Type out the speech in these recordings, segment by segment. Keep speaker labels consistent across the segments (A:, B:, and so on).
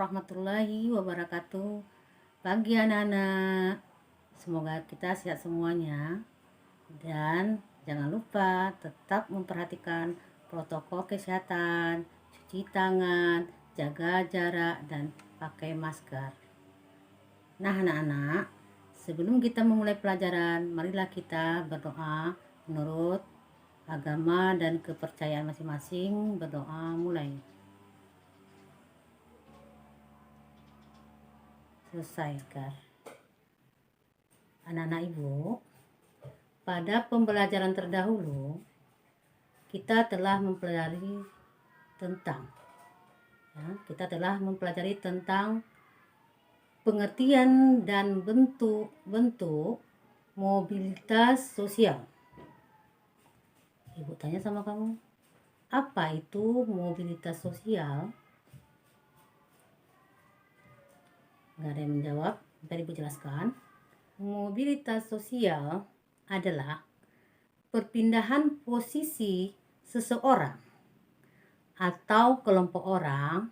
A: warahmatullahi wabarakatuh. Pagi anak-anak, semoga kita sehat semuanya. Dan jangan lupa tetap memperhatikan protokol kesehatan, cuci tangan, jaga jarak, dan pakai masker. Nah anak-anak, sebelum kita memulai pelajaran, marilah kita berdoa menurut agama dan kepercayaan masing-masing. Berdoa mulai. Selesaikan. Anak-anak ibu, pada pembelajaran terdahulu kita telah mempelajari tentang pengertian dan bentuk-bentuk mobilitas sosial. Ibu tanya sama kamu, apa itu mobilitas sosial? Nggak ada yang menjawab. Tadi Ibu jelaskan. Mobilitas sosial adalah perpindahan posisi seseorang atau kelompok orang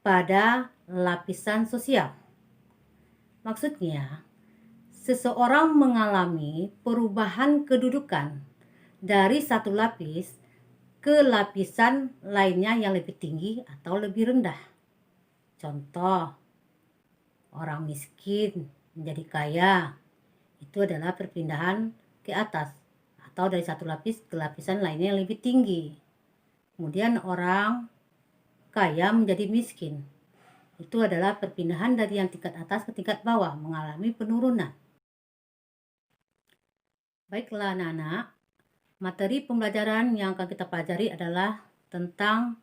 A: pada lapisan sosial. Maksudnya, seseorang mengalami perubahan kedudukan dari satu lapis ke lapisan lainnya yang lebih tinggi atau lebih rendah. Contoh, orang miskin menjadi kaya, itu adalah perpindahan ke atas atau dari satu lapis ke lapisan lainnya yang lebih tinggi. Kemudian orang kaya menjadi miskin, itu adalah perpindahan dari yang tingkat atas ke tingkat bawah, mengalami penurunan. Baiklah anak-anak, materi pembelajaran yang akan kita pelajari adalah tentang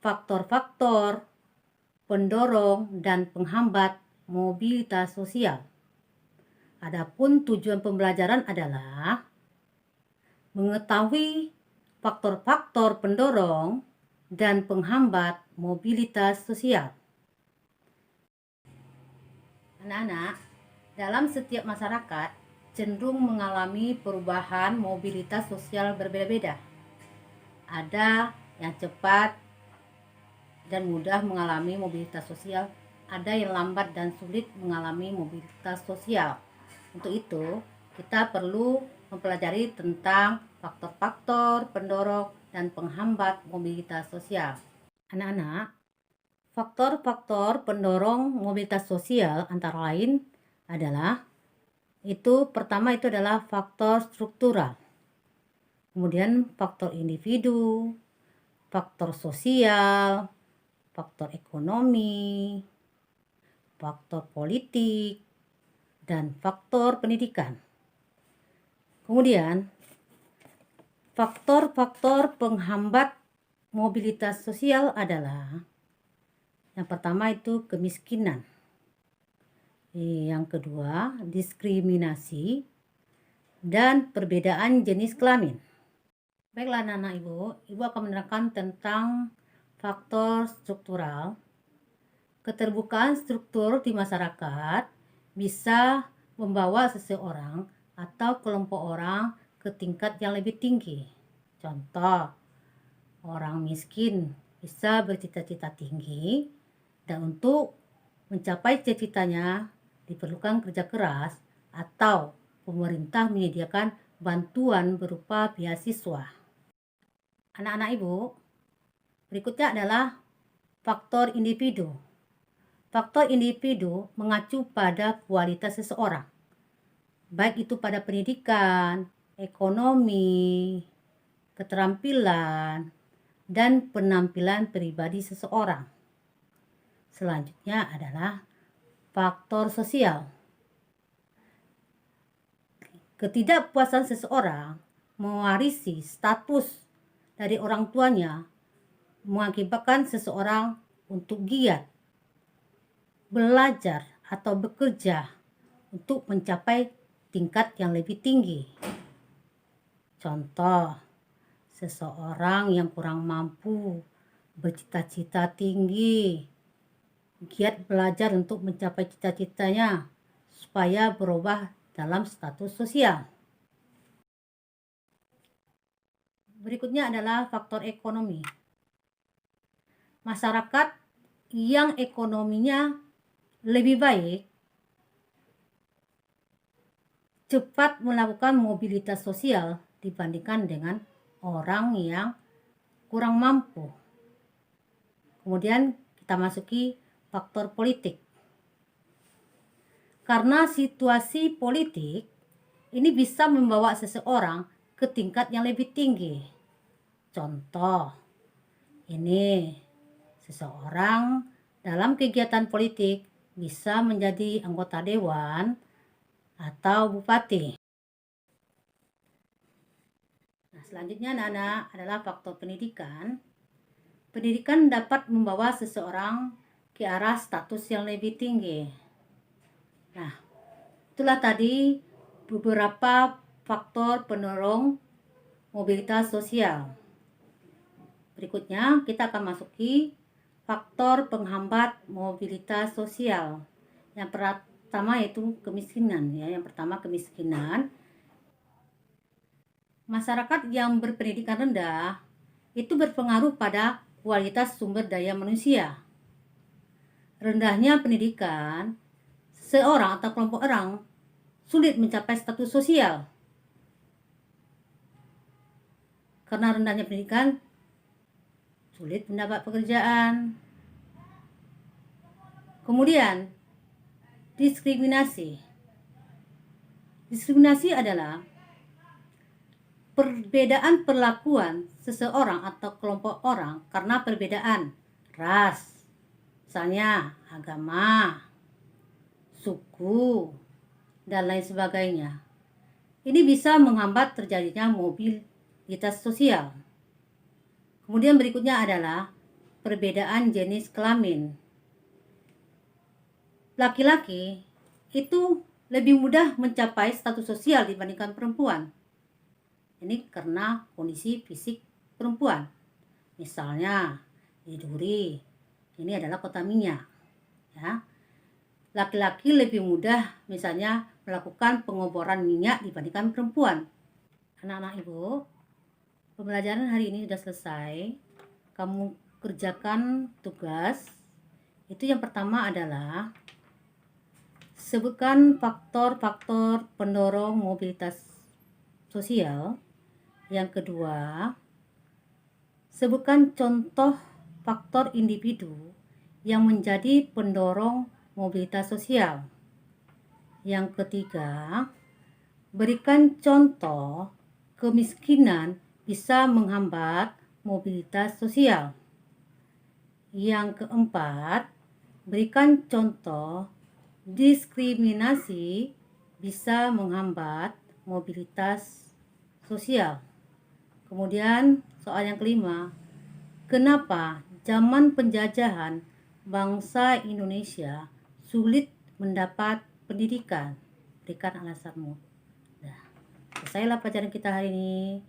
A: faktor-faktor pendorong dan penghambat mobilitas sosial. Adapun tujuan pembelajaran adalah mengetahui faktor-faktor pendorong dan penghambat mobilitas sosial. Anak-anak, dalam setiap masyarakat cenderung mengalami perubahan mobilitas sosial berbeda-beda. Ada yang cepat dan mudah mengalami mobilitas sosial, ada yang lambat dan sulit mengalami mobilitas sosial. Untuk itu, kita perlu mempelajari tentang faktor-faktor pendorong dan penghambat mobilitas sosial. Anak-anak, faktor-faktor pendorong mobilitas sosial antara lain adalah pertama adalah faktor struktural, kemudian faktor individu, faktor sosial, faktor ekonomi, faktor politik, dan faktor pendidikan. Kemudian, faktor-faktor penghambat mobilitas sosial adalah yang pertama itu kemiskinan, yang kedua diskriminasi, dan perbedaan jenis kelamin. Baiklah anak-anak ibu akan menerangkan tentang faktor struktural. Keterbukaan struktur di masyarakat bisa membawa seseorang atau kelompok orang ke tingkat yang lebih tinggi. Contoh, orang miskin bisa bercita-cita tinggi, dan untuk mencapai cita-citanya diperlukan kerja keras atau pemerintah menyediakan bantuan berupa beasiswa. Anak-anak ibu, berikutnya adalah faktor individu. Faktor individu mengacu pada kualitas seseorang, baik itu pada pendidikan, ekonomi, keterampilan, dan penampilan pribadi seseorang. Selanjutnya adalah faktor sosial. Ketidakpuasan seseorang mewarisi status dari orang tuanya mengakibatkan seseorang untuk giat belajar atau bekerja untuk mencapai tingkat yang lebih tinggi. Contoh, seseorang yang kurang mampu bercita-cita tinggi, giat belajar untuk mencapai cita-citanya supaya berubah dalam status sosial. Berikutnya adalah faktor ekonomi. Masyarakat yang ekonominya lebih baik cepat melakukan mobilitas sosial dibandingkan dengan orang yang kurang mampu. Kemudian kita masuki faktor politik. Karena situasi politik ini bisa membawa seseorang ke tingkat yang lebih tinggi. Contoh, ini seseorang dalam kegiatan politik bisa menjadi anggota dewan atau bupati. Nah, selanjutnya anak-anak adalah faktor pendidikan. Pendidikan dapat membawa seseorang ke arah status yang lebih tinggi. Nah, itulah tadi beberapa faktor pendorong mobilitas sosial. Berikutnya kita akan masuki faktor penghambat mobilitas sosial. Yang pertama yaitu kemiskinan ya. Yang pertama kemiskinan. Masyarakat yang berpendidikan rendah itu berpengaruh pada kualitas sumber daya manusia. Rendahnya pendidikan, seorang atau kelompok orang sulit mencapai status sosial. Karena rendahnya pendidikan, sulit mendapat pekerjaan. Kemudian, diskriminasi. Diskriminasi adalah perbedaan perlakuan seseorang atau kelompok orang karena perbedaan ras, misalnya agama, suku, dan lain sebagainya. Ini bisa menghambat terjadinya mobilitas sosial. Kemudian berikutnya adalah perbedaan jenis kelamin. Laki-laki itu lebih mudah mencapai status sosial dibandingkan perempuan. Ini karena kondisi fisik perempuan. Misalnya di Duri, ini adalah kota minyak. Ya. Laki-laki lebih mudah misalnya melakukan pengoboran minyak dibandingkan perempuan. Anak-anak ibu, pembelajaran hari ini sudah selesai. Kamu kerjakan tugas. Itu yang pertama adalah sebutkan faktor-faktor pendorong mobilitas sosial. Yang kedua, sebutkan contoh faktor individu yang menjadi pendorong mobilitas sosial. Yang ketiga, berikan contoh kemiskinan bisa menghambat mobilitas sosial. Yang keempat, berikan contoh diskriminasi bisa menghambat mobilitas sosial. Kemudian soal yang kelima, kenapa zaman penjajahan bangsa Indonesia sulit mendapat pendidikan? Berikan alasanmu. Nah, selesailah pelajaran kita hari ini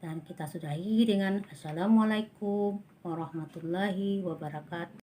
A: dan kita sudahi dengan Assalamualaikum warahmatullahi wabarakatuh.